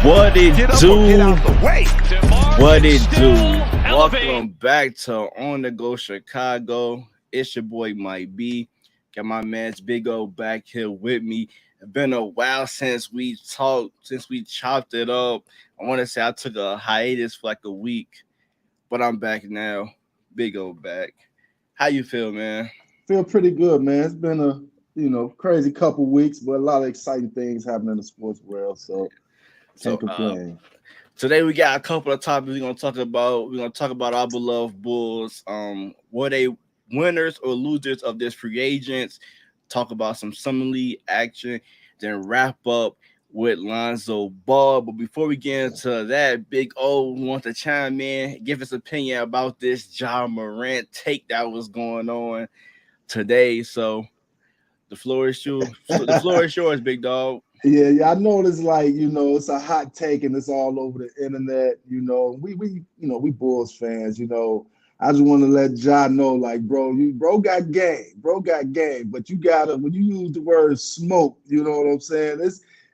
What it do? What it do? Elevate. Welcome back to On the Go Chicago. It's your boy Mike B. Got my man's Big O back here with me. It's been a while since we talked, since we chopped it up. I want to say I took a hiatus for like a week, but I'm back now. Big O back. How you feel, man? Feel pretty good, man. It's been a crazy couple weeks, but a lot of exciting things happening in the sports world. So So can't complain. today we got a couple of topics we're gonna talk about. We're gonna talk about our beloved Bulls. Were they winners or losers of this free agents? Talk about some summer league action, then wrap up with Lonzo Ball. But before we get into that, Big O wants to chime in, give his opinion about this Ja Morant take that was going on today. So the floor is yours. The floor is yours, big dog. Yeah, I know it's like, it's a hot take and it's all over the internet. We Bulls fans, I just want to let Ja know, like, bro got game. Bro got game. But you gotta, when you use the word smoke, you know what I'm saying?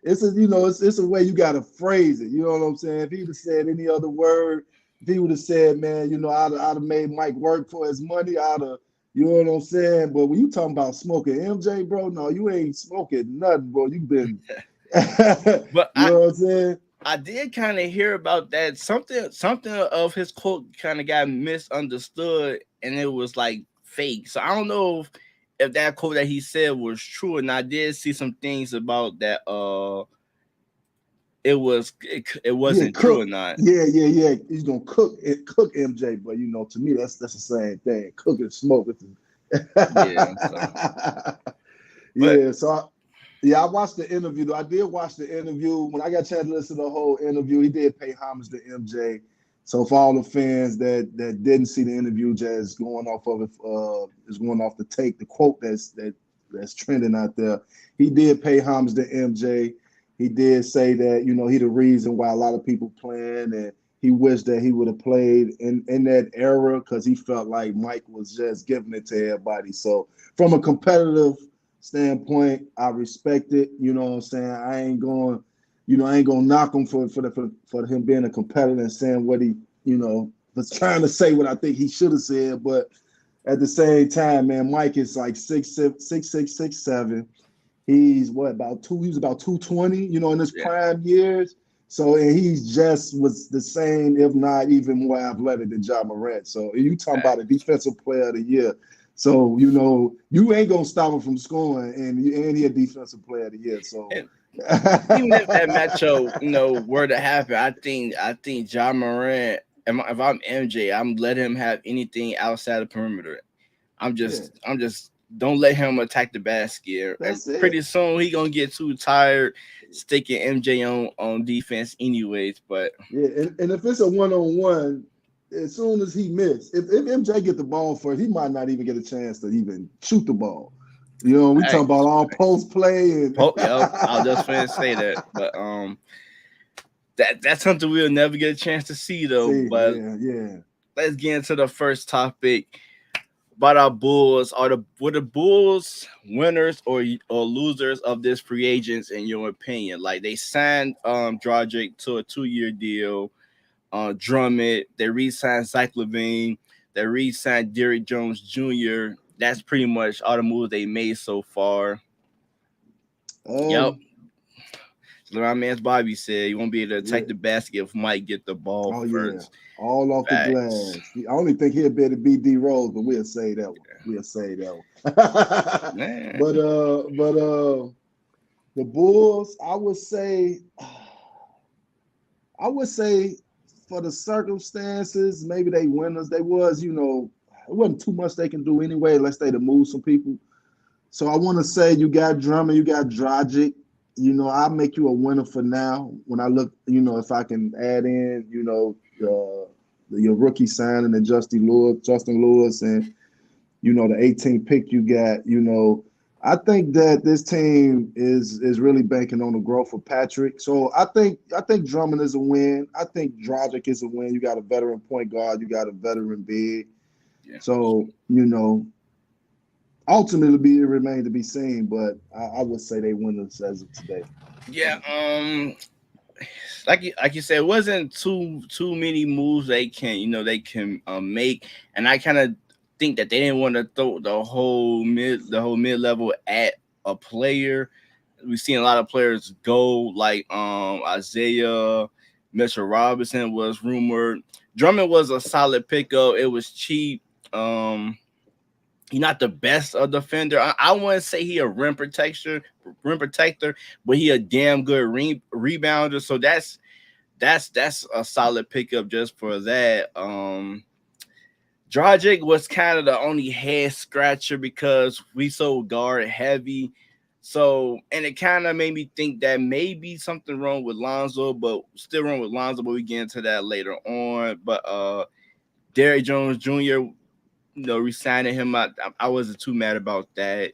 It's a way you gotta phrase it. You know what I'm saying? If he'd have said any other word, if he would have said, man, I'd have made Mike work for his money, you know what I'm saying? But when you talking about smoking MJ, bro, no, you ain't smoking nothing, bro. You've been, But you know what I'm saying? I did kind of hear about that. Something of his quote kind of got misunderstood, and it was like fake. So I don't know if that quote that he said was true, and I did see some things about that. It wasn't true or not. Yeah. He's gonna cook MJ, but to me that's the same thing. Cook and smoke. Yeah. I watched the interview. Though. I did watch the interview. When I got a chance to listen to the whole interview, he did pay homage to MJ. So for all the fans that didn't see the interview, just going off of it, is going off the take, the quote that's trending out there. He did pay homage to MJ. He did say that, he the reason why a lot of people playing, and he wished that he would have played in that era because he felt like Mike was just giving it to everybody. So from a competitive standpoint, I respect it. You know what I'm saying? I ain't going to knock him for him being a competitor and saying what he, was trying to say what I think he should have said. But at the same time, man, Mike is like 6'6", 6'7". He's about 220, in his prime years. So, and he's just was the same, if not even more athletic than Ja Morant. So, you talking about a defensive player of the year. So, you ain't gonna stop him from scoring, and he a defensive player of the year. So, even if that matchup, were to happen, I think Ja Morant. If I'm MJ, I'm letting him have anything outside the perimeter. I'm just don't let him attack the basket. And pretty soon he gonna get too tired sticking MJ on defense anyways. But yeah, and if it's a 1-on-1, as soon as he missed, if MJ get the ball first, he might not even get a chance to even shoot the ball. We talking about all post play and yep, I was just finna say that. But that's something we'll never get a chance to see though. Yeah. Let's get into the first topic. About our Bulls, were the Bulls winners or losers of this free agents in your opinion? Like they signed Dragic to a 2-year deal, Drummond, they re-signed Zach LaVine, they re-signed Derrick Jones Jr. That's pretty much all the moves they made so far. Yep. So my man's Bobby said you won't be able to attack the basket if Mike get the ball first. Yeah. All off the glass. I only think he'll be able to beat D Rose, but we'll say that one. We'll say that one. but the Bulls, I would say for the circumstances, maybe they winners. They was, it wasn't too much they can do anyway unless they to move some people. So I want to say you got Drummond, you got Dragic. I'll make you a winner for now. When I look, if I can add in, your rookie signing and Justin Lewis, and the 18th pick you got. I think that this team is really banking on the growth of Patrick. So I think Drummond is a win. I think Dragic is a win. You got a veteran point guard. You got a veteran big. Yeah. So ultimately, it remains to be seen. But I would say they winners as of today. Yeah. like you said, it wasn't too many moves they can make, and I kind of think that they didn't want to throw the whole mid level at a player. We've seen a lot of players go, like Isaiah, Mitchell Robinson was rumored. Drummond was a solid pickup. It was cheap. He's not the best of defender. I wouldn't say he a rim protector, but he a damn good rebounder. So that's a solid pickup just for that. Dragic was kind of the only head scratcher because we so guard heavy. So, and it kind of made me think that maybe something wrong with Lonzo, but still wrong with Lonzo, but we get into that later on. But Derrick Jones Jr., resigning him, I wasn't too mad about that.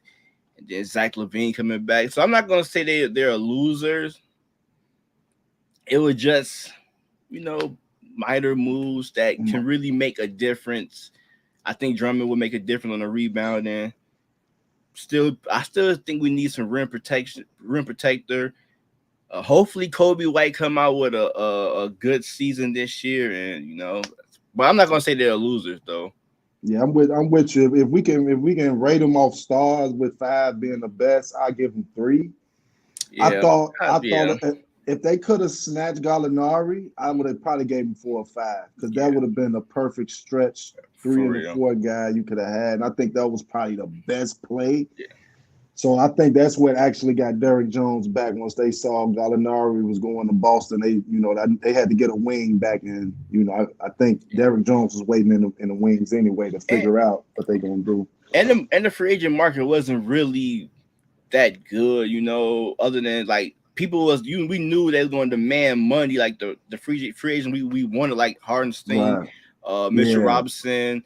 And then Zach LaVine coming back. So I'm not gonna say they're losers. It was just, minor moves that can really make a difference. I think Drummond will make a difference on the rebounding. I still think we need some rim protector. Hopefully Kobe White come out with a good season this year, and but I'm not gonna say they're losers though. Yeah, I'm with you. If we can rate them off stars with 5 being the best, I give them 3. Yeah, I thought if they could have snatched Gallinari, I would have probably gave him 4 or 5 because that would have been a perfect stretch 3 and 4 guy you could have had. And I think that was probably the best play. Yeah. So I think that's what actually got Derrick Jones back once they saw Gallinari was going to Boston. They had to get a wing back, and I think Derrick Jones was waiting in the wings anyway to figure out what they're gonna do. And the free agent market wasn't really that good, other than like we knew they were going to demand money, like the free agent we wanted, like Hardenstein, Mitchell Robinson,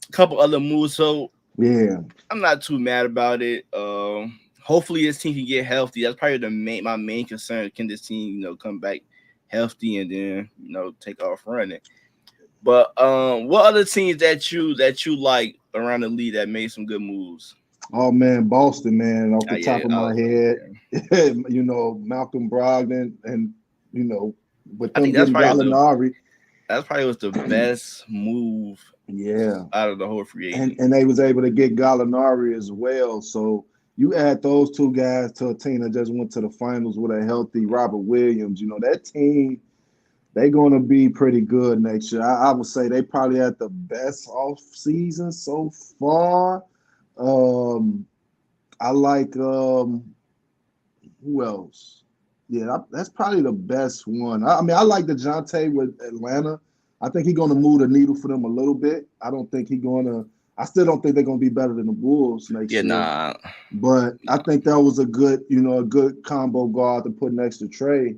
a couple other moves. So yeah, I'm not too mad about it. Hopefully this team can get healthy. That's probably my main concern. Can this team, come back healthy and then, take off running? But what other teams that you like around the league that made some good moves? Oh man, Boston, man, off the top of my head, Malcolm Brogdon, and with them getting Gallinari. That probably was the best move. Yeah, out of the whole free agent, and they was able to get Gallinari as well. So you add those 2 guys to a team that just went to the finals with a healthy Robert Williams. That team, they're going to be pretty good next year. I would say they probably had the best off season so far. I like who else? Yeah, that's probably the best one. I mean, I like DeJounte with Atlanta. I think he's going to move the needle for them a little bit. I still don't think they're going to be better than the Bulls next year. Nah. But I think that was a good combo guard to put next to Trey.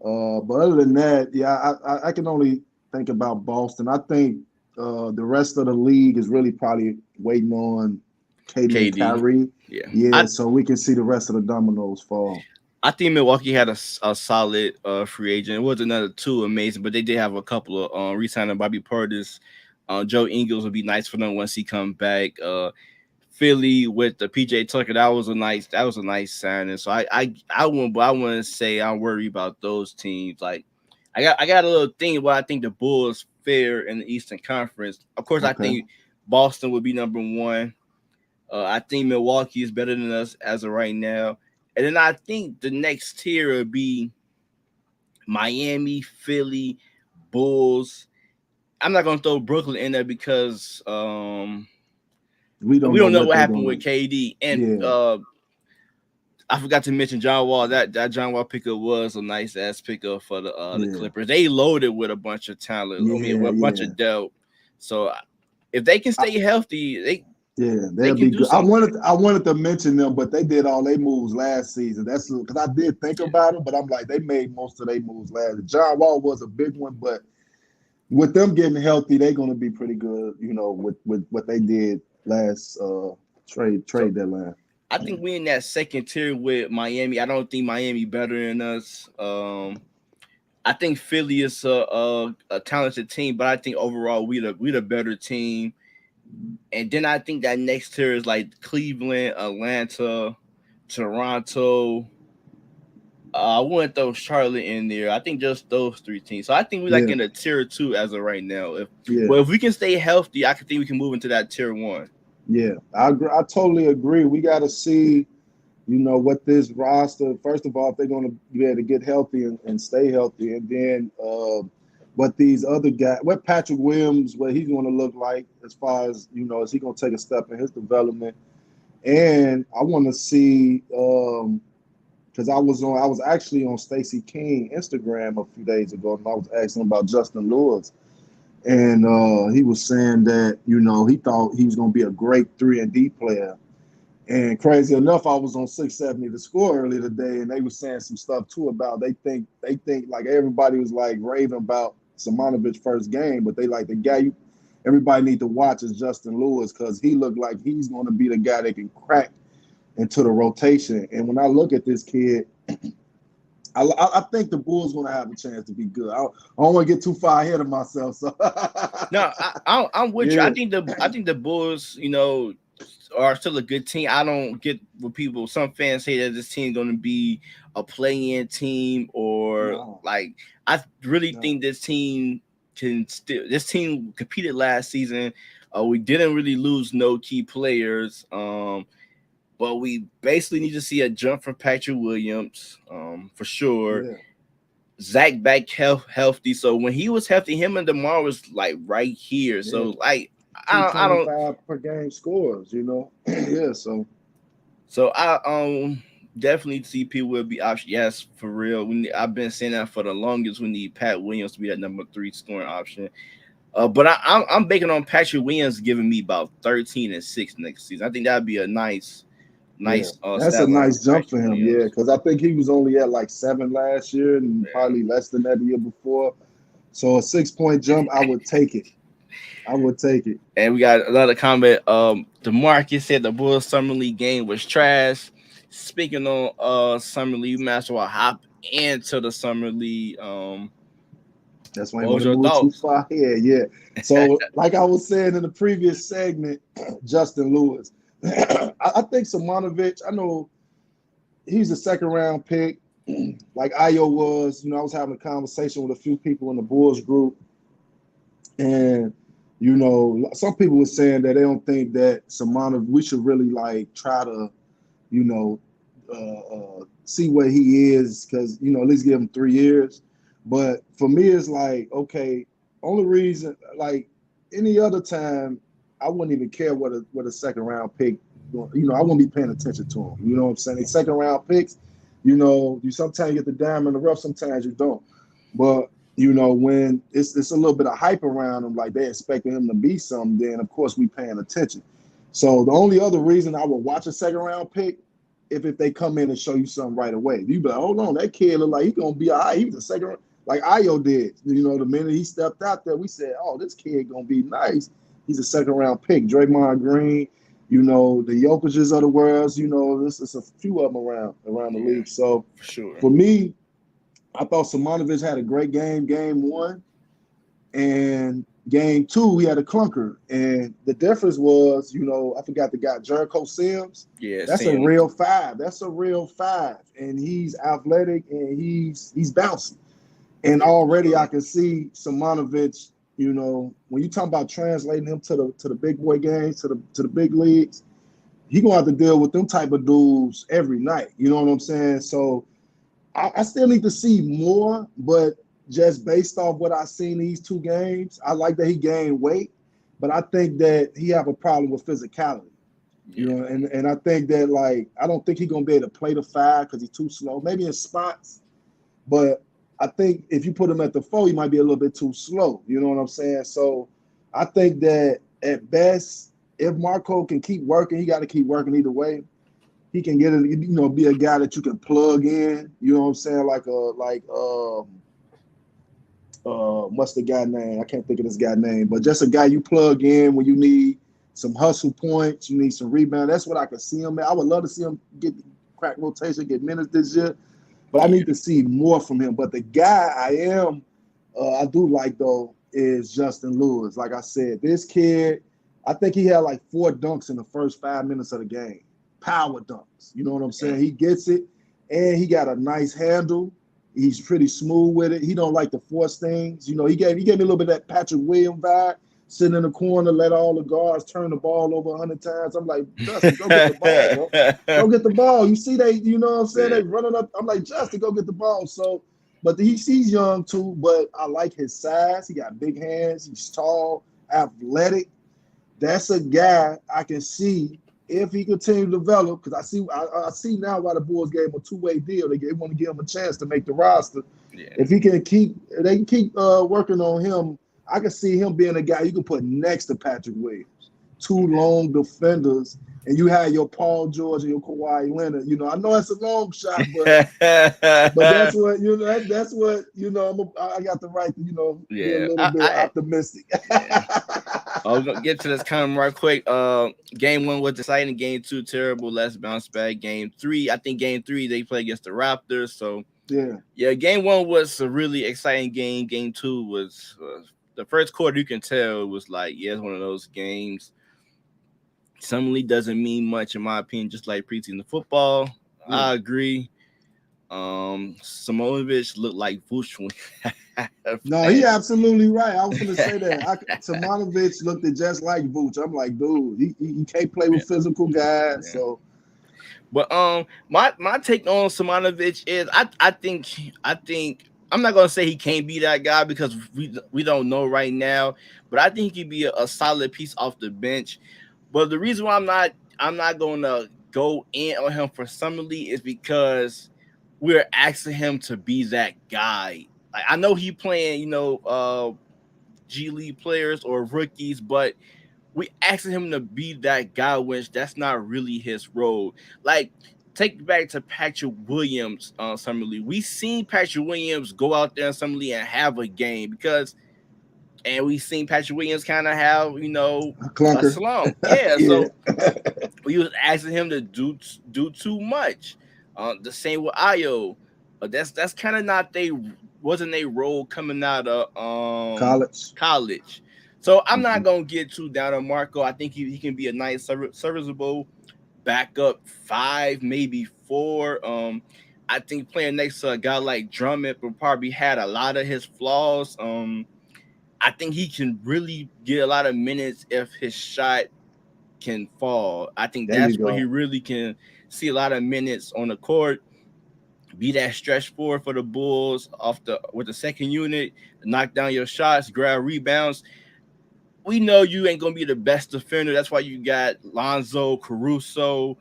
But other than that, I can only think about Boston. I think the rest of the league is really probably waiting on KD. And Kyrie. Yeah. So we can see the rest of the dominoes fall. I think Milwaukee had a solid free agent. It wasn't another too amazing, but they did have a couple of re-signing Bobby Portis. Joe Ingles would be nice for them once he come back. Philly with the PJ Tucker, that was a nice signing. So I wouldn't say I'm worried about those teams. Like I got a little thing where I think the Bulls fare in the Eastern Conference. Of course, I think Boston would be number 1. I think Milwaukee is better than us as of right now. And then I think the next tier would be Miami, Philly, Bulls. I'm not going to throw Brooklyn in there because we don't know what happened with KD. And I forgot to mention John Wall. That John Wall pickup was a nice ass pickup for the Clippers. They loaded with a bunch of talent. With a bunch of dope. So if they can stay healthy, they'll be good. I wanted to mention them, but they did all their moves last season. That's because I did think about them, but I'm like, they made most of their moves last. John Wall was a big one, but with them getting healthy, they're going to be pretty good. With what they did last trade deadline. I think we in that second tier with Miami. I don't think Miami better than us. I think Philly is a talented team, but I think overall we the better team. And then I think that next tier is like Cleveland, Atlanta, Toronto. I wouldn't throw Charlotte in there. I think just those three teams. So I think we like Yeah, in a tier 2 as of right now. yeah, If we can stay healthy, I think we can move into that tier 1. yeah. I agree. I totally agree. We got to see, what this roster. First of all, if they're going to be able to get healthy and stay healthy, and then what these other guys, what Patrick Williams, what he's going to look like as far as is he going to take a step in his development? And I want to see because I was actually on Stacey King Instagram a few days ago, and I was asking about Justin Lewis. And he was saying that, he thought he was going to be a great 3-and-D player. And crazy enough, I was on 670 The Score earlier today, and they were saying some stuff, too, about they think like everybody was, like, raving about Simonovic's first game, but they like the guy everybody need to watch is Justin Lewis because he looked like he's going to be the guy that can crack into the rotation. And when I look at this kid, I think the Bulls going to have a chance to be good. I don't want to get too far ahead of myself. So No, I'm with you. yeah, I think the Bulls, are still a good team. I don't get what some fans say that this team is going to be a play-in team or no, like. I really no. think this team can still. This team competed last season. We didn't really lose no key players. But we basically need to see a jump from Patrick Williams, for sure. Yeah. Zach back healthy. So when he was healthy, him and DeMar was like right here. Yeah. So like I don't. 225 per game scores, yeah. So I definitely CP will be option. Yes, for real. I've been saying that for the longest. We need Pat Williams to be that number 3 scoring option. But I'm banking on Patrick Williams giving me about 13 and 6 next season. I think that'd be a nice Yeah, that's a stat line for nice jump for Patrick him. Yeah, Williams. because I think he was only at like 7 last year and Yeah. probably less than that the year before. So a 6-point jump, I would take it. I would take it. And we got another comment. DeMarcus said the Bulls Summer League game was trash. Speaking on Summer League, you might as well hop into the Summer League. That's why I What was want to your move too thoughts? far here. Yeah. So, like I was saying in the previous segment, Justin Lewis. I think Simonovic, I know he's a 2nd-round pick, like Ayo was. I was having a conversation with a few people in the Bulls group. And, some people were saying that they don't think that Simonovic, we should really like try to, see where he is because, at least give him 3 years. But for me, it's like, okay, only reason, like any other time, I wouldn't even care what a 2nd-round pick, I wouldn't be paying attention to him. You know what I'm saying? 2nd-round picks, you sometimes get the diamond in the rough, sometimes you don't. But, when it's a little bit of hype around him, like they expecting him to be something, then of course we paying attention. So the only other reason I would watch a 2nd-round pick if they come in and show you something right away. You be like, hold on, that kid look like he's gonna be all right. He was a 2nd, like Ayo did. The minute he stepped out there, we said, oh, this kid gonna be nice. He's a 2nd-round pick. Draymond Green, the Jokic's of the world, this is a few of them around the league. So For sure. for me, I thought Simonovic had a great game 1. And game 2, he had a clunker. And the difference was, I forgot the guy, Jericho Sims. Yeah, That's a real 5. That's a real 5. And he's athletic and he's bouncy. And already I can see Simonovic, when you talk about translating him to the big boy games, to the big leagues, he gonna have to deal with them type of dudes every night. You know what I'm saying? So I still need to see more, but just based off what I've seen these 2 games, I like that he gained weight, but I think that he have a problem with physicality. Yeah. And I think that, like, I don't think he's gonna be able to play the 5 because he's too slow. Maybe in spots, but I think if you put him at the 4, he might be a little bit too slow. You know what I'm saying? So I think that at best, if Marco can keep working, he got to keep working either way. He can get it, be a guy that you can plug in. You know what I'm saying? What's the guy name? I can't think of this guy name, but just a guy you plug in when you need some hustle points, you need some rebound. That's what I can see him at. I would love to see him get crack rotation, get minutes this year, but I need to see more from him. But the guy I do like though is Justin Lewis. Like I said, this kid, I think he had like 4 dunks in the first 5 minutes of the game. Power dunks. You know what I'm saying? He gets it. and he got a nice handle. He's pretty smooth with it. He don't like to force things. You know, he gave me a little bit of that Patrick Williams vibe, sitting in the corner, let all the guards turn the ball over 100 times. I'm like, Justin, go get the ball, bro. Go get the ball. You see, you know what I'm saying? They running up. I'm like, Justin, go get the ball. So, but he's young too, but I like his size. He got big hands. He's tall, athletic. That's a guy I can see if he continue to develop, because I see now why the Bulls gave him a two-way deal. They want to give him a chance to make the roster. Yeah. If he can keep working on him, I can see him being a guy you can put next to Patrick Williams. Two long defenders, and you have your Paul George and your Kawhi Leonard. You know, I know it's a long shot, but that's what you know. That's what you know. I got the right to be a little bit optimistic. I was gonna get to this comment right quick. Game 1 was exciting. Game 2 terrible. Let's bounce back. Game 3, I think game 3 they play against the Raptors. So yeah. Game 1 was a really exciting game. Game 2 was the first quarter. You can tell it was like it's one of those games. Summer League doesn't mean much in my opinion. Just like preseason football, I agree. Simonovic looked like Vucevic. No, he absolutely right. I was going to say that. Simonovic looked just like Vooch. I'm like, dude, he can't play with physical guys. So, but my take on Simonovic is I think I'm not gonna say he can't be that guy because we don't know right now, but I think he could be a solid piece off the bench. But the reason why I'm not gonna go in on him for Summer League is because we're asking him to be that guy. Like, I know he playing, G League players or rookies, but we asking him to be that guy, which that's not really his role. Like, take back to Patrick Williams on Summer League. We seen Patrick Williams go out there in Summer League and have a game and we seen Patrick Williams kind of have, a slump. Yeah, so we was asking him to do too much. The same with Ayo. That's kind of not wasn't a role coming out of college. So I'm not gonna get too down on Marco. I think he can be a nice serviceable backup 5, maybe 4. I think playing next to a guy like Drummond will probably had a lot of his flaws. I think he can really get a lot of minutes if his shot can fall. I think that's where he really can see a lot of minutes on the court. Be that stretch forward for the Bulls with the second unit, knock down your shots, grab rebounds. We know you ain't gonna be the best defender. That's why you got Lonzo, Caruso,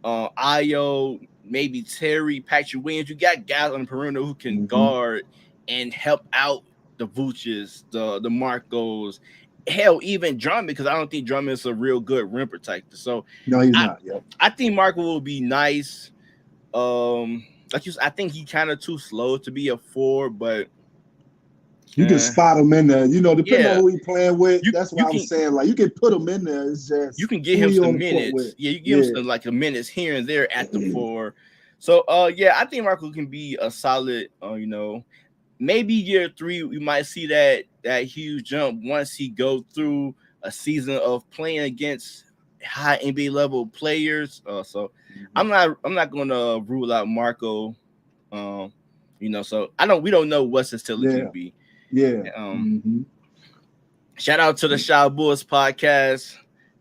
Ayo, maybe Terry, Patrick Williams. You got guys on the perimeter who can guard and help out the Vuces, the Marcos, hell, even Drummond, because I don't think Drummond is a real good rim protector. So no, he's not. Yeah, I think Marco will be nice. I think he kind of too slow to be a 4, but you can spot him in there. Depending on who he playing with. That's why I'm saying, like, you can put him in there. It's just you can give him some minutes. Yeah, you give him some like a minutes here and there at the 4. So I think Marco can be a solid. Maybe year 3 we might see that huge jump once he go through a season of playing against high NBA level players. So I'm not gonna rule out Marco. So we don't know what his ceiling can be. Yeah. Shout out to the Shy Bulls podcast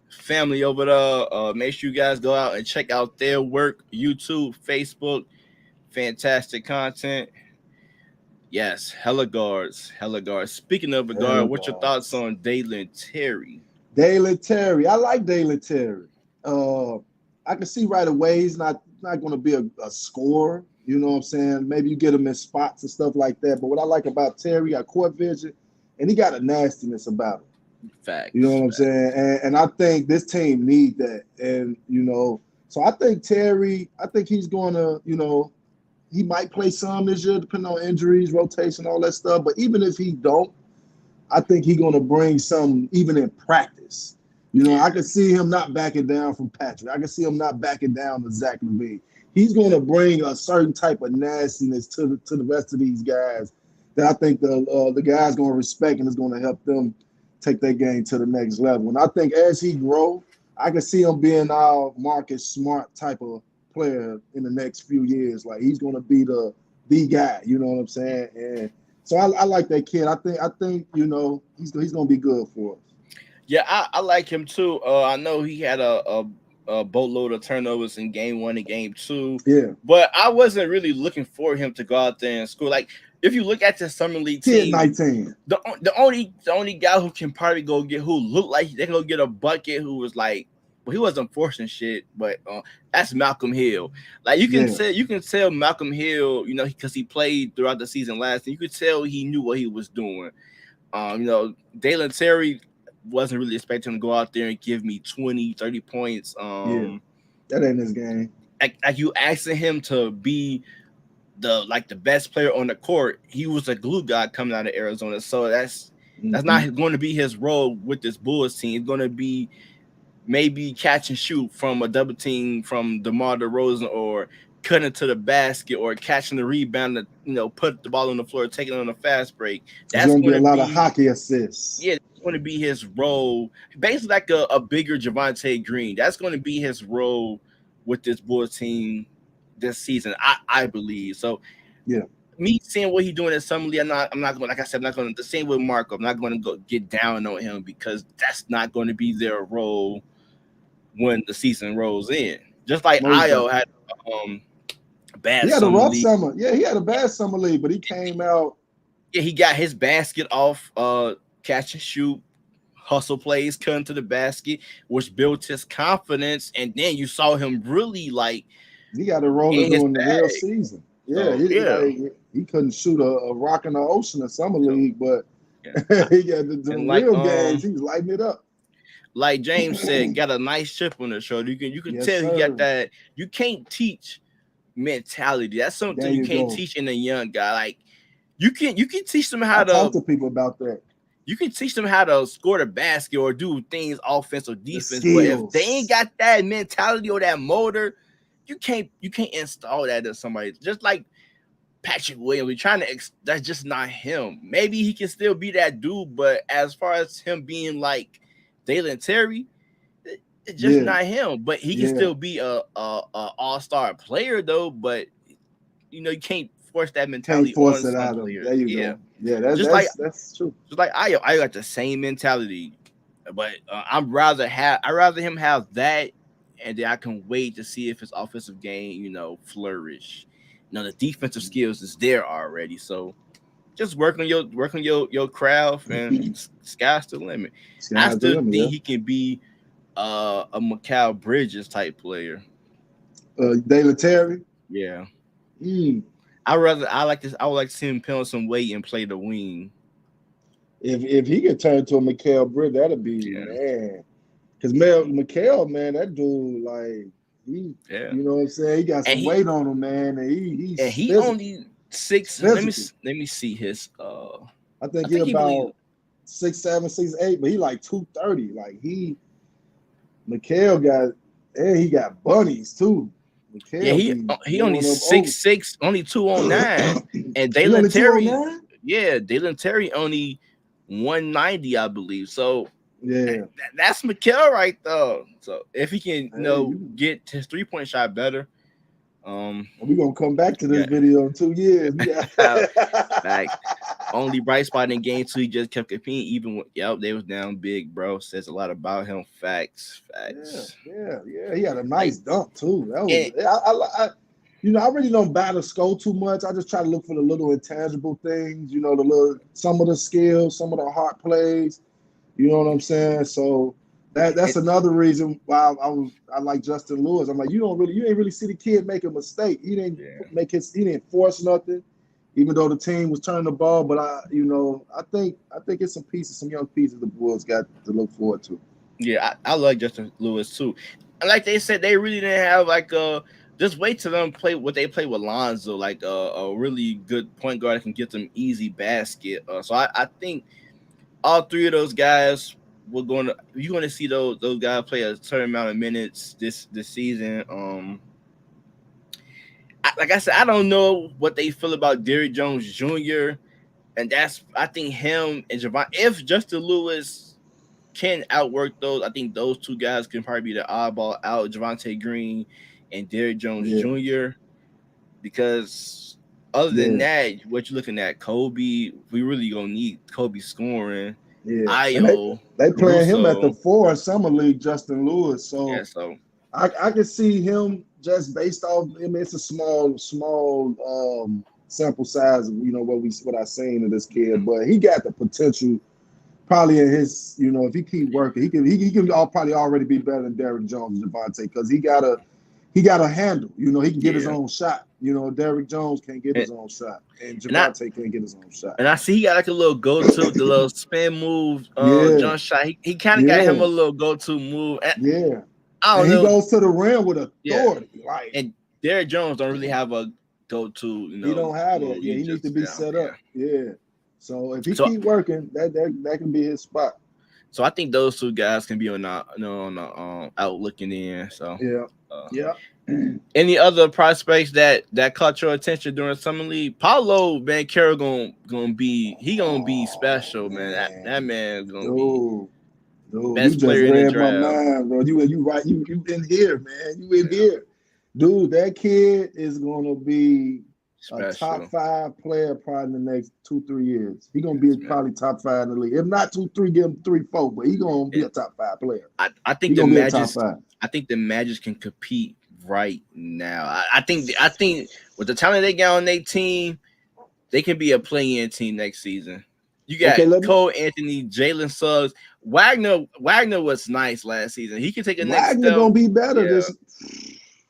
family over there. Make sure you guys go out and check out their work, YouTube, Facebook. Fantastic content. Yes, hella guards. Speaking of the guard, what's your thoughts on Dalen Terry? I like Dalen Terry. I can see right away he's not going to be a scorer. You know what I'm saying? Maybe you get him in spots and stuff like that. But what I like about Terry, got court vision, and he got a nastiness about him. Facts. You know what I'm saying? And I think this team need that. And, so I think Terry, he's going to, he might play some this year, depending on injuries, rotation, all that stuff. But even if he don't, I think he's going to bring some even in practice. I can see him not backing down from Patrick. I can see him not backing down to Zach LaVine. He's going to bring a certain type of nastiness to the rest of these guys that I think the guys going to respect, and is going to help them take their game to the next level. And I think as he grow, I can see him being our Marcus Smart type of player in the next few years. Like he's gonna be the guy. You know what I'm saying? And so I like that kid. I think you know he's gonna be good for us. Yeah, I like him too. I know he had a boatload of turnovers in game 1 and game 2. Yeah, but I wasn't really looking for him to go out there and score. Like if you look at the summer league kid team, 19. the only guy who can probably go get who looked like they can go get a bucket who was like, well, he wasn't forcing shit, but that's Malcolm Hill. Like you can tell Malcolm Hill, you know, because he played throughout the season last, and you could tell he knew what he was doing. You know, Dalen Terry wasn't really expecting him to go out there and give me 20, 30 points. That ain't his game. Like you asking him to be the best player on the court. He was a glue guy coming out of Arizona, so that's not going to be his role with this Bulls team. It's going to be maybe catch and shoot from a double team from DeMar DeRozan, or cutting to the basket, or catching the rebound to, you know, put the ball on the floor, taking it on a fast break. That's going to be a lot of hockey assists. Yeah, it's going to be his role, basically like a bigger Javonte Green. That's going to be his role with this Bulls team this season, I believe. So yeah, me seeing what he's doing at Summer League, I'm not going, like I said, I'm not going to, the same with Marco, I'm not going to go get down on him, because that's not going to be their role when the season rolls in. Just like Ayo had bad he had summer a rough league. summer. Yeah, he had a bad summer league, but he came out. Yeah, he got his basket off catch and shoot, hustle plays, cutting to the basket, which built his confidence. And then you saw him really like he got a roller during the real season. Yeah, so, he couldn't shoot a rock in the ocean in summer league, but he got the real games. He was lighting it up. Like James said, got a nice chip on the shoulder. You can tell he got that. You can't teach mentality. That's something you can't teach in a young guy. Like you can teach them how to talk to people about that. You can teach them how to score the basket or do things offense or defense. But if they ain't got that mentality or that motor, you can't install that in somebody. Just like Patrick Williams, that's just not him. Maybe he can still be that dude, but as far as him being like Dalen Terry, it's just not him. But he can still be a all-star player though. But you know, you can't force that mentality on some players. There you go. Yeah, that's true. Just like I got the same mentality, but I'd rather him have that, and then I can wait to see if his offensive game, you know, flourish. You know, the defensive skills is there already, so just work on your craft, and sky's the limit. I still think he can be a Mikal Bridges type player. Dalen Terry? Yeah. I would like to see him put on some weight and play the wing. If he could turn to a Mikal Bridges, that'd be man. Because Mikal, man, that dude, like you know what I'm saying? He got some weight on him, man. And he only 6. Let me see his. I think he about 6'7", 6'8", but he like 230. Like Mikal he got bunnies too. Mikal, he only 6'6", only 209, and Dalen Terry. Yeah, Dalen Terry only 190, I believe. So that's Mikal right there. So if he can, get his 3-point shot better. We're gonna come back to this video in 2 years. Like only bright spot in game 2, he just kept competing even when they was down big, bro. Says a lot about him. Facts. Yeah. He had a nice dunk too. That was I really don't battle skull too much. I just try to look for the little intangible things, you know, some of the skills, some of the hard plays. You know what I'm saying? So that's another reason why I like Justin Lewis. I'm like, you ain't really see the kid make a mistake. He didn't he didn't force nothing, even though the team was turning the ball. But I think it's some young pieces the Bulls got to look forward to. Yeah, I like Justin Lewis too. And like they said, they really didn't have like just wait till them play what they play with Lonzo, like a really good point guard that can get them easy basket. So I think all 3 of those guys you're going to see those guys play a certain amount of minutes this season. Like I said, I don't know what they feel about Derrick Jones Jr. And I think him and Javon. If Justin Lewis can outwork those. I think those two guys can probably be the oddball out, Javonte Green and Derrick Jones Jr. Because other than that, what you're looking at, Kobe, we really gonna need Kobe scoring. Yeah, Io, they playing him at the Caruso. 4 in summer league, Justin Lewis. Yeah, So so I can see him just based off. I mean, it's a small sample size. You know what I seen of this kid, but he got the potential. Probably in his, you know, if he keep working, he can probably already be better than Derrick Jones and Javonte because he got a handle. You know, he can get his own shot. You know, Derrick Jones can't get his own shot, and Javonte can't get his own shot. And I see he got like a little go-to, the little spin move, jump shot. He kind of got him a little go-to move. And, I don't know. He goes to the rim with authority. Like, and Derrick Jones don't really have a go-to. You know, he don't have it. Yeah, he needs to be set up. Yeah. So if he keep working, that can be his spot. So I think those two guys can be on the out looking in. So Any other prospects that caught your attention during summer league? Paulo Banchero gonna be special, man. That man's gonna be best player in the draft. My mind, bro. You right. You in here, man. You in here, dude. That kid is gonna be a top 5 player probably in the next 2-3 years. He's gonna be probably top 5 in the league. If not 2-3, give him 3-4, but he's gonna be a top 5 player. I think the Magic can compete right now. I think with the talent they got on their team, they can be a play-in team next season. You got Cole Anthony, Jalen Suggs, Wagner was nice last season. He can take a next step. Wagner gonna be better.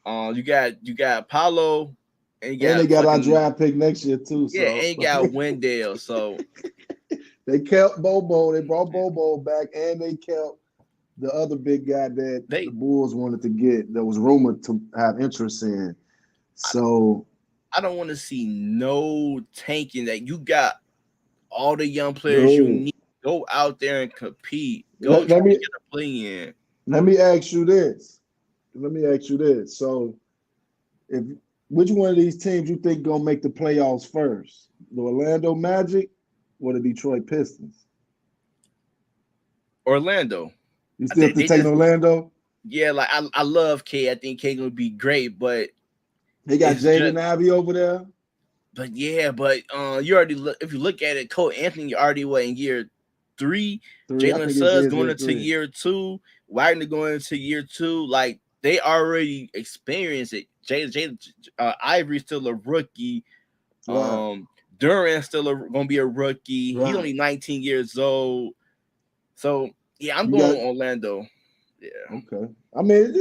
You got Paulo. And they got our draft pick next year too. So. Yeah, and you got Wendell. So they kept Bobo. They brought Bobo back, and they kept the other big guy that the Bulls wanted to get. That was rumored to have interest in. So I don't want to see no tanking. That you got all the young players you need. Go out there and compete. Go try to get a play in. Let me ask you this. So which one of these teams you think gonna make the playoffs first? The Orlando Magic or the Detroit Pistons? Orlando. You still have to take Orlando? Yeah, like I love K. I think K gonna be great, but they got Jaden Ivey over there. But you already if you look at it, Cole Anthony already in year 3. Jalen Suggs going into year 2. Wagner going into year 2. Like they already experienced it. Ivory's still a rookie. Wow. Durant's still gonna be a rookie. Right. He's only 19 years old. So I'm going Orlando. Yeah. Okay. I mean,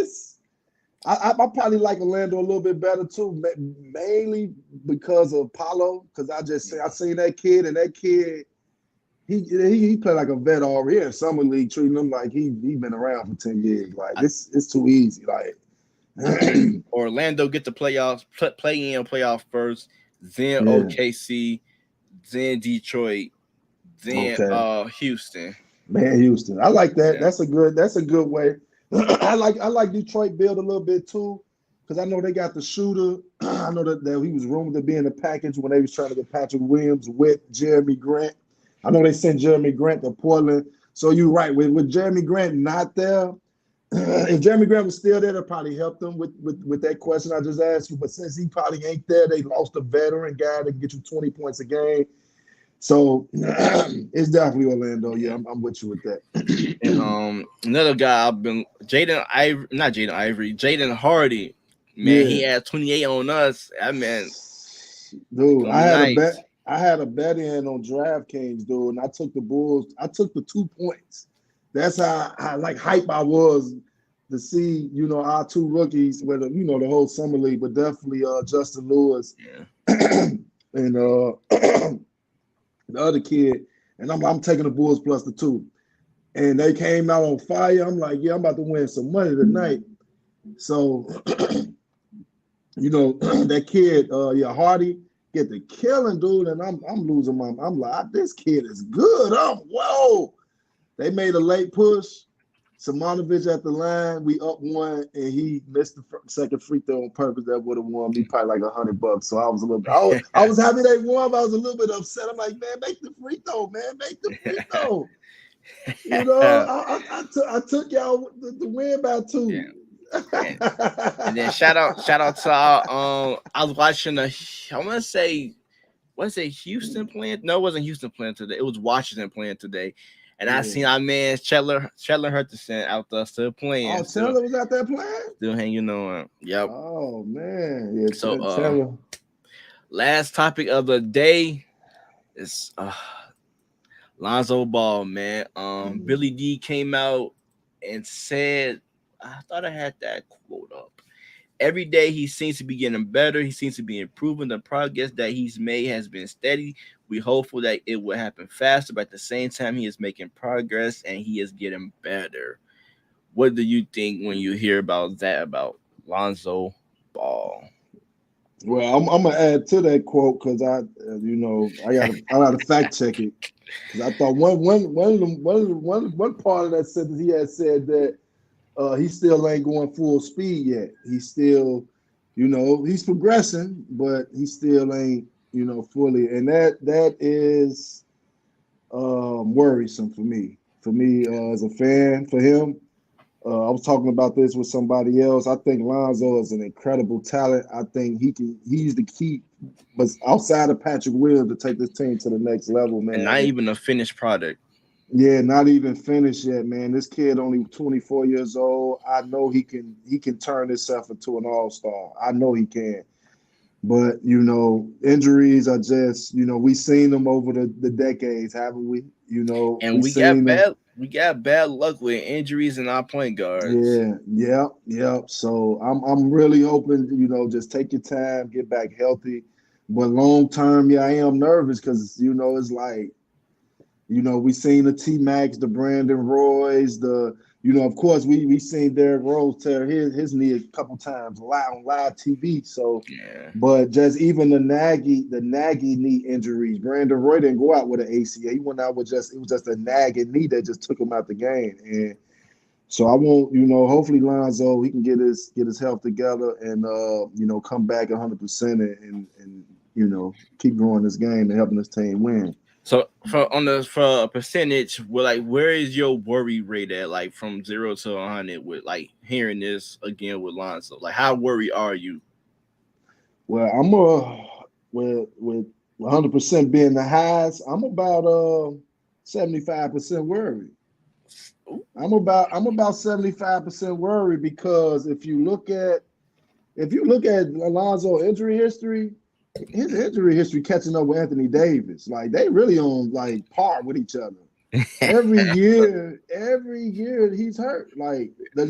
I probably like Orlando a little bit better too, mainly because of Paulo. Because I seen that kid, and that kid, he played like a vet already in summer league, treating him like he been around for 10 years. Like it's too easy. Like. Orlando get the playoffs, play in playoff first, then OKC, then Detroit, then Houston. Man, Houston. I like that. Yeah. That's a good way. I like Detroit build a little bit too, because I know they got the shooter. I know that he was rumored to be in the package when they was trying to get Patrick Williams with Jeremy Grant. I know they sent Jeremy Grant to Portland. So you're right. With Jeremy Grant not there, if Jeremy Grant was still there, that probably helped them with that question I just asked you. But since he probably ain't there, they lost a veteran guy that can get you 20 points a game. So it's definitely Orlando. Yeah, I'm with you with that. And, another guy Jaden Hardy. Man, he had 28 on us. I mean, dude, I had a bet in on DraftKings, dude, and I took the Bulls. I took the 2 points. That's how hype I was to see, our 2 rookies with the whole summer league, but definitely Justin Lewis and the other kid. And I'm taking the Bulls plus the 2. And they came out on fire. I'm like, I'm about to win some money tonight. So, that kid, Hardy, get the killing, dude. And I'm losing I'm like, this kid is good. Whoa. They made a late push. Simonovic at the line. We up 1, and he missed the second free throw on purpose. That would have won me probably like $100. So I was a little bit. I was happy they won, but I was a little bit upset. I'm like, man, make the free throw, man. Make the free throw. You know, I took y'all the win by Yeah. 2. And then shout out to I was watching I want to say, was it Houston playing? No, it wasn't Houston playing today. It was Washington playing today. And I seen our man Chandler Hutchinson out there still playing. Oh, Taylor was out there playing? Still hanging on. Yep. Oh man. Yeah, So Taylor. last topic of the day is Lonzo Ball, man. Billy D came out and said, I thought I had that quote up. Every day he seems to be getting better. He seems to be improving. The progress that he's made has been steady. We're hopeful that it will happen faster, but at the same time, he is making progress and he is getting better. What do you think when you hear about that about Lonzo Ball? Well, I'm gonna add to that quote because I gotta fact check it because I thought one part of that sentence he had said that he still ain't going full speed yet. He's still, he's progressing, but he still ain't, fully. And that is worrisome for me. For me, as a fan, for him. I was talking about this with somebody else. I think Lonzo is an incredible talent. I think he's the key, but outside of Patrick Williams, to take this team to the next level, man. And not even a finished product. Yeah, not even finished yet, man. This kid only 24 years old. I know he can turn himself into an all-star. I know he can. But, injuries are just, we've seen them over the decades, haven't we? And we got bad luck with injuries in our point guards. Yeah. So I'm really hoping, just take your time, get back healthy. But long term, I am nervous because, it's like, we seen the T-Max, the Brandon Roys, of course, we seen Derrick Rose tear his knee a couple times on live TV. So, but just even the Nagy knee injuries, Brandon Roy didn't go out with an ACL. He went out with it was just a nagging knee that just took him out the game. And so I want, hopefully Lonzo, he can get his health together and come back 100% and keep growing this game and helping this team win. So for a percentage, where is your worry rate at? Like from 0 to 100, with like hearing this again with Lonzo. Like how worried are you? Well, I'm with 100% being the highest. I'm about 75% worried. I'm about 75% worried because if you look at Lonzo's injury history. His injury history catching up with Anthony Davis. Like they really on like par with each other. Every year he's hurt. Like the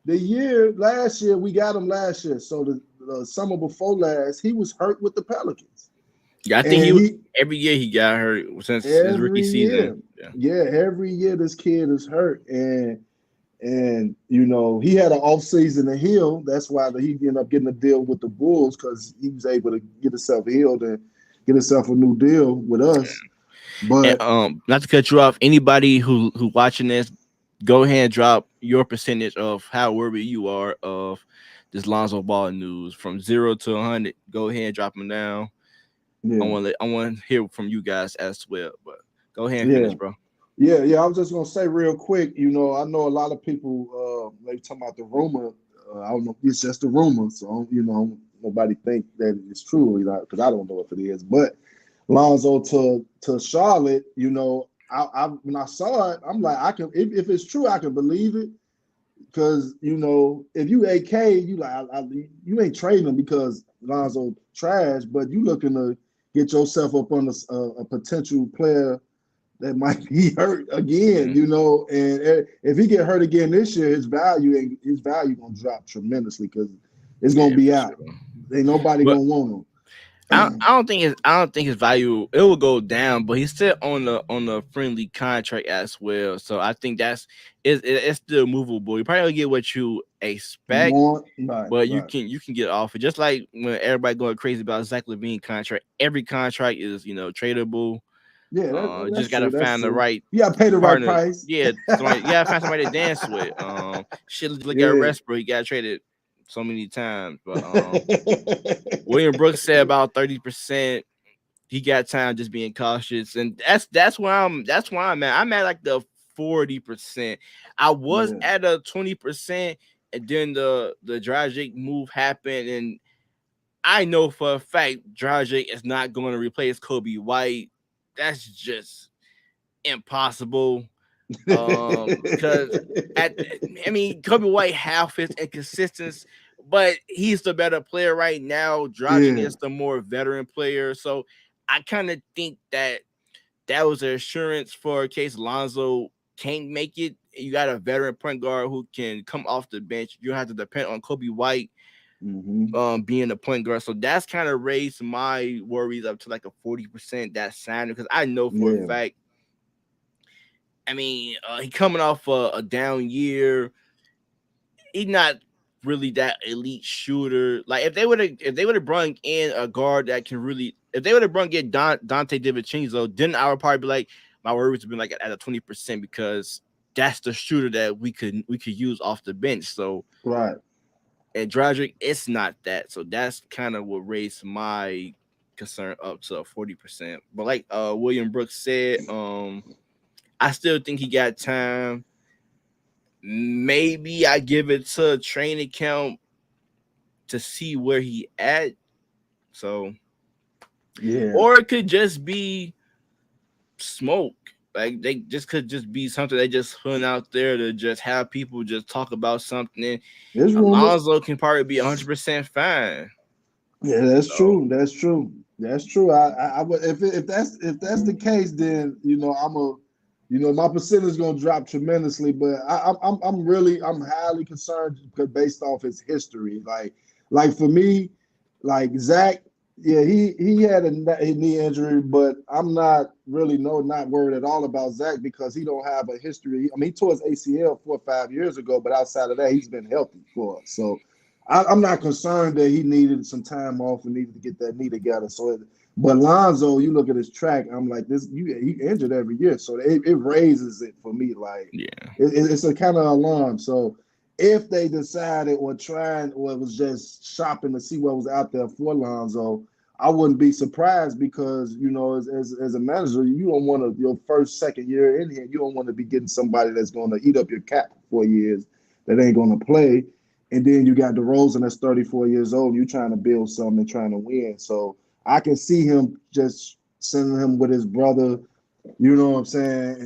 year last year, we got him last year. So the summer before last, he was hurt with the Pelicans. Yeah, I think every year he got hurt since his rookie season. Yeah, every year this kid is hurt. And he had an offseason to heal. That's why he ended up getting a deal with the Bulls because he was able to get himself healed and get himself a new deal with us. But not to cut you off, anybody who watching this, go ahead and drop your percentage of how worried you are of this Lonzo Ball news from 0 to 100. Go ahead and drop them down. Yeah. I want to hear from you guys as well. But go ahead and finish, bro. Yeah. I was just gonna say real quick. I know a lot of people they talking about the rumor. I don't know. It's just a rumor, so nobody think that it's true. Because I don't know if it is. But Lonzo to Charlotte. I when I saw it, I'm like, I can if it's true, I can believe it. Because if you AK, you ain't trading him because Lonzo trash, but you looking to get yourself up on a potential player that might be hurt again, and if he get hurt again this year, his value gonna drop tremendously because it's gonna be out. Sure. Ain't nobody gonna want him. I don't think his value it will go down, but he's still on the friendly contract as well. So I think it's still movable. You probably don't get what you expect, but you can get off it. Just like when everybody going crazy about Zach LaVine contract, every contract is tradable. Yeah, just gotta find the right. You gotta pay the right price. Yeah, you gotta find somebody to dance with. Shit, look at Westbrook. He got traded so many times, but William Brooks said about 30%. he got time just being cautious, and that's why I'm at. I'm at like the 40%. I was Yeah. at a 20%, and then the Dragic move happened, and I know for a fact Dragic is not going to replace Kobe White. That's just impossible. Because I mean, Kobe White have his inconsistencies, but he's the better player right now. Dragic Yeah. is the more veteran player, so I kind of think that was an assurance for in case Lonzo can't make it. You got a veteran point guard who can come off the bench. You don't have to depend on Kobe White Hmm. being a point guard. So that's kind of raised my worries up to like a 40% that signing because I know for a Yeah. fact. I mean, he coming off a down year. He's not really that elite shooter. Like if they would have brought in a guard that can really if they would have brought in Dante DiVincenzo, then I would probably be like my worries would be like at a 20% because that's the shooter that we could use off the bench. So Right. and Dragic, it's not that. So that's kind of what raised my concern up to 40%. But like William Brooks said, I still think he got time. Maybe I give it to a training camp to see where he at. So, Yeah. or it could just be smoke. Like they just could just be something they just putting out there to just have people just talk about something. There's rumors. Alonzo can probably be 100% fine. Yeah, that's So true. That's true. That's true. I would if that's the case, then my percentage is gonna drop tremendously. But I'm highly concerned based off his history. Like for me, like Zach, yeah, he had a knee injury, but I'm not really not worried at all about Zach because he don't have a history. I mean, he tore his ACL 4 or 5 years ago, but outside of that, he's been healthy for us. So I'm not concerned that he needed some time off and needed to get that knee together. But Lonzo, you look at his track, I'm like this. He injured every year, so it raises it for me. Like yeah, it's a kind of alarm. So if they decided or trying or it was just shopping to see what was out there for Lonzo, I wouldn't be surprised because as a manager, you don't want to your first second year in here, you don't want to be getting somebody that's going to eat up your cap for 4 years that ain't going to play. And then you got DeRozan that's 34 years old. You're trying to build something and trying to win. So I can see him just sending him with his brother, you know what I'm saying,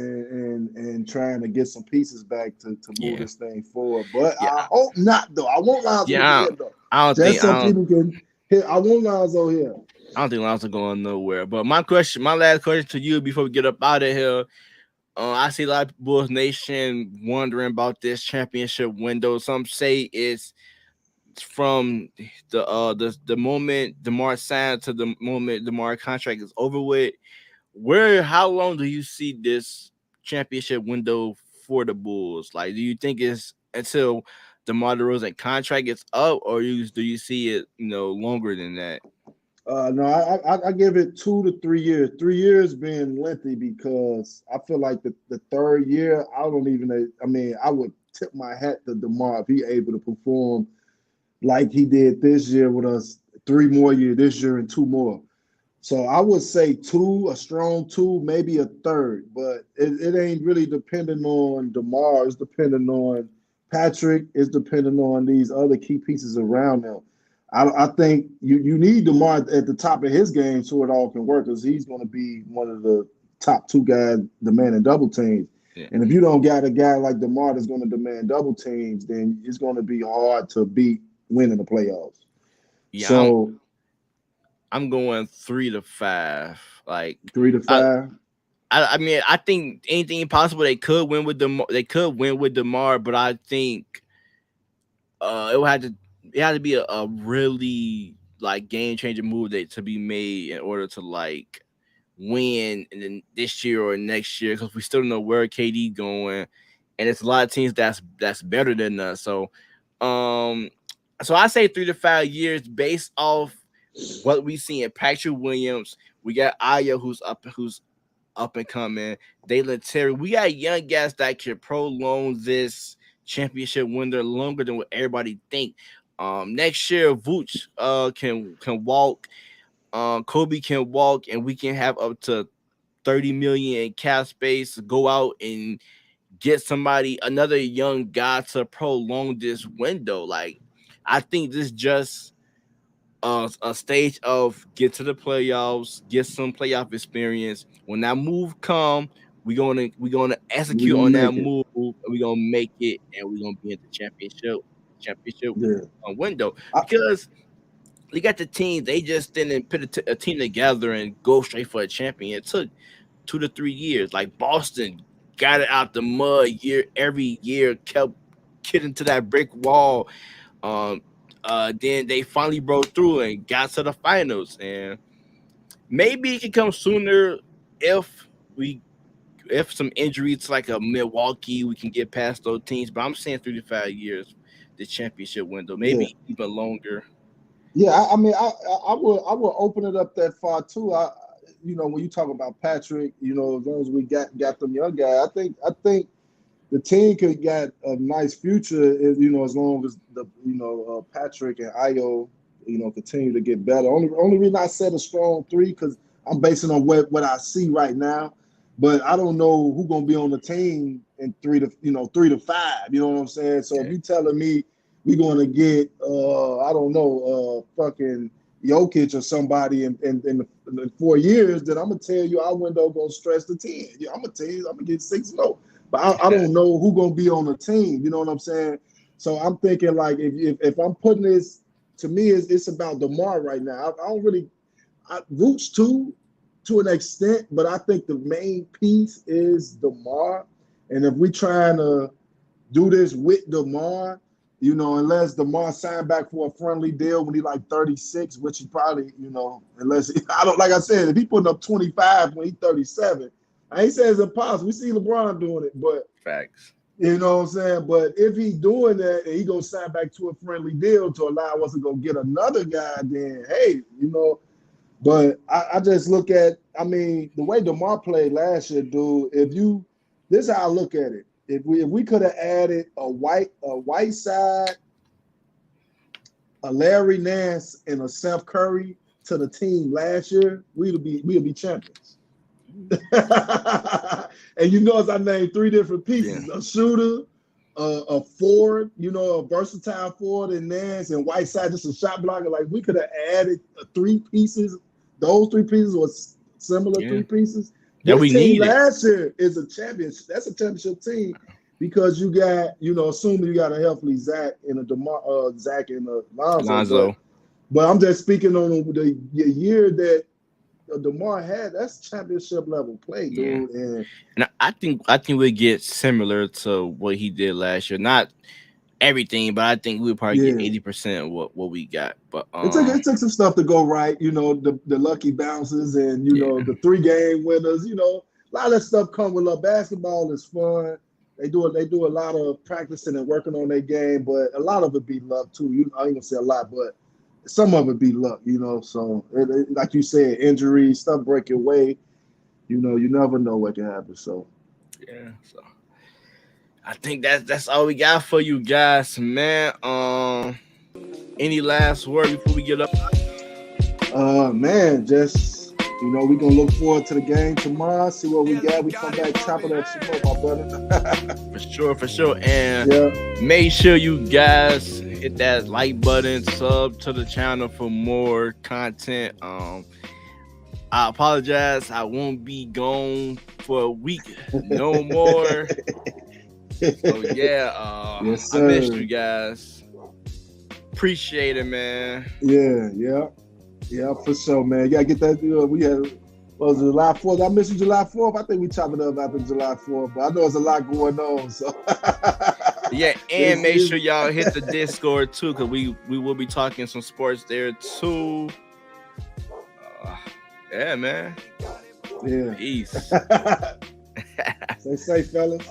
and trying to get some pieces back to move yeah, this thing forward. But yeah, I hope not, though. I want Lonzo to yeah. get him, though. I don't Just think so people can hit. I want Lonzo here. I don't think Lonzo going nowhere. But my last question to you before we get up out of here. I see a lot of Bulls Nation wondering about this championship window. Some say it's from the moment DeMar signed to the moment DeMar contract is over with. How long do you see this championship window for the Bulls? Like, do you think it's until DeMar DeRozan contract is up, or do you see it longer than that? No, I give it 2 to 3 years. 3 years being lengthy because I feel like the third year, I don't even. I mean, I would tip my hat to DeMar if he able to perform like he did this year with us. 3 more years this year and 2 more. So I would say two, a strong two, maybe a third, but it ain't really depending on DeMar. It's depending on Patrick. It's depending on these other key pieces around him. I think you need DeMar at the top of his game so it all can work because he's going to be one of the top two guys demanding double teams. Yeah, And if you don't got a guy like DeMar that's going to demand double teams, then it's going to be hard to beat winning the playoffs. yeah. So I'm going 3 to 5. Like, three to I five. I mean, I think anything possible they could win with Demar, but I think it had to be a really like game changing move to be made in order to like win and then this year or next year because we still don't know where KD going, and it's a lot of teams that's better than us. Um, so I say 3 to 5 years based off what we see in Patrick Williams. We got Aya who's up and coming. Dalen Terry. We got young guys that can prolong this championship window longer than what everybody think. Next year, Vooch can walk. Kobe can walk and we can have up to 30 million in cap space to go out and get another young guy to prolong this window. Like, I think this just a stage of get to the playoffs, get some playoff experience. When that move come, we're gonna execute on that move. We're gonna make it, and we're gonna be in the championship window because you got the team. They just didn't put a team together and go straight for a champion. It took 2 to 3 years. Like Boston got it out the mud every year, kept getting to that brick wall. Then they finally broke through and got to the finals. And maybe it can come sooner if some injuries like a Milwaukee, we can get past those teams. But I'm saying 3 to 5 years, the championship window, maybe even longer. Yeah, I mean, I will open it up that far too. When you talk about Patrick, as long as we got them young guys, I think the team could get a nice future if, as long as Patrick and Ayo, continue to get better. Only reason I said a strong 3 because I'm basing on what I see right now, but I don't know who's gonna be on the team in 3 to 5. You know what I'm saying? So if you telling me we're gonna get fucking Jokic or somebody in 4 years, then I'm gonna tell you our window gonna stretch to 10. Yeah, I'm gonna tell you I'm gonna get 6 low. But I don't know who's gonna be on the team. You know what I'm saying? So I'm thinking like if I'm putting this, to me it's about DeMar right now. I don't really Roots too to an extent, but I think the main piece is DeMar. And if we trying to do this with DeMar, unless DeMar signed back for a friendly deal when he like 36, which he probably, unless like I said, if he putting up 25 when he's 37, I ain't saying it's impossible. We see LeBron doing it, but facts. You know what I'm saying? But if he's doing that and he gonna sign back to a friendly deal to allow us to go get another guy, then hey, But I just look at, the way DeMar played last year, dude. This is how I look at it. If we could have added a Whiteside, a Larry Nance, and a Seth Curry to the team last year, we'd be champions. And as I named 3 different pieces: a shooter, a forward, a versatile forward, and Nance, and Whiteside just a shot blocker. Like we could have added 3 pieces. Those 3 pieces were similar 3 pieces. That we team needed. Last year is a championship. That's a championship team because you got, assuming you got a healthy Zach and a DeMar, Zach and a Lonzo. But I'm just speaking on the year that DeMar had. That's championship level play, dude. And I think we get similar to what he did last year. Not everything, but I think we'll probably get 80% of what we got. But it took some stuff to go right, the lucky bounces and the 3-game winners, a lot of that stuff come with love. Basketball is fun. They do a lot of practicing and working on their game, but a lot of it be luck too. I ain't gonna say a lot, but some of it be luck, So like you said, injuries, stuff break your way. You never know what can happen. So so I think that's all we got for you guys, man. Any last word before we get up? Man, just we're gonna look forward to the game tomorrow. See what we got. We come back, chop it up some more, my brother. For sure. And make sure you guys hit that like button, sub to the channel for more content. I apologize. I won't be gone for a week no more. So yes, I missed you guys. Appreciate it, man. Yeah, for sure, man. You gotta get that. We had July 4th. I missed you July 4th. I think we chop it up after July 4th, but I know there's a lot going on. So and make sure y'all hit the Discord too, because we will be talking some sports there too. Man. Yeah. Peace. Stay safe, fellas.